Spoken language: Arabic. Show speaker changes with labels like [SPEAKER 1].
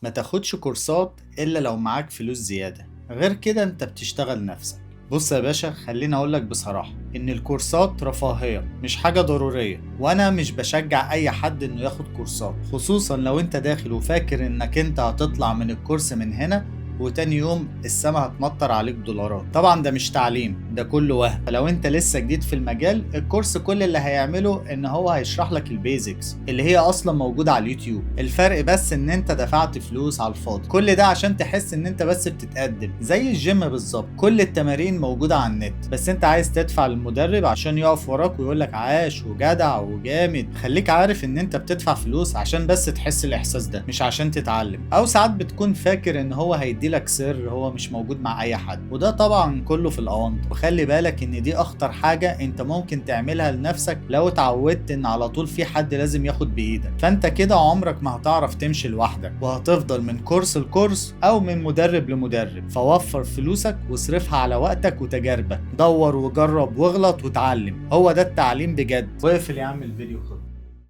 [SPEAKER 1] ما تاخدش كورسات إلا لو معاك فلوس زيادة، غير كده انت بتشتغل نفسك. بص يا باشا، خليني اقولك بصراحة ان الكورسات رفاهية مش حاجة ضرورية، وانا مش بشجع اي حد انه ياخد كورسات، خصوصا لو انت داخل وفاكر انك انت هتطلع من الكورس من هنا وتاني يوم السما هتمطر عليك دولارات. طبعا ده مش تعليم، ده كله وهم. فلو انت لسه جديد في المجال، الكورس كل اللي هيعمله ان هو هيشرح لك البيزكس اللي هي اصلا موجودة على اليوتيوب. الفرق بس ان انت دفعت فلوس على الفاضي، كل ده عشان تحس ان انت بس بتتقدم زي الجيم بالظبط. كل التمارين موجودة على النت، بس انت عايز تدفع للمدرب عشان يقف وراك ويقولك عاش وجدع وجامد. خليك عارف ان انت بتدفع فلوس عشان بس تحس الاحساس ده، مش عشان تتعلم. او ساعات بتكون فاكر ان هو هيديلك سر هو مش موجود مع اي حد، وده طبعا كله في الاونطه. وخلي بالك ان دي اخطر حاجة انت ممكن تعملها لنفسك لو اتعودت ان على طول في حد لازم ياخد بايدك. فانت كده عمرك ما هتعرف تمشي لوحدك، وهتفضل من كورس لكورس او من مدرب لمدرب. فوفر فلوسك واصرفها على وقتك وتجاربك، دور وجرب واغلط وتعلم. هو ده التعليم بجد. واقفل يا عم الفيديو خد.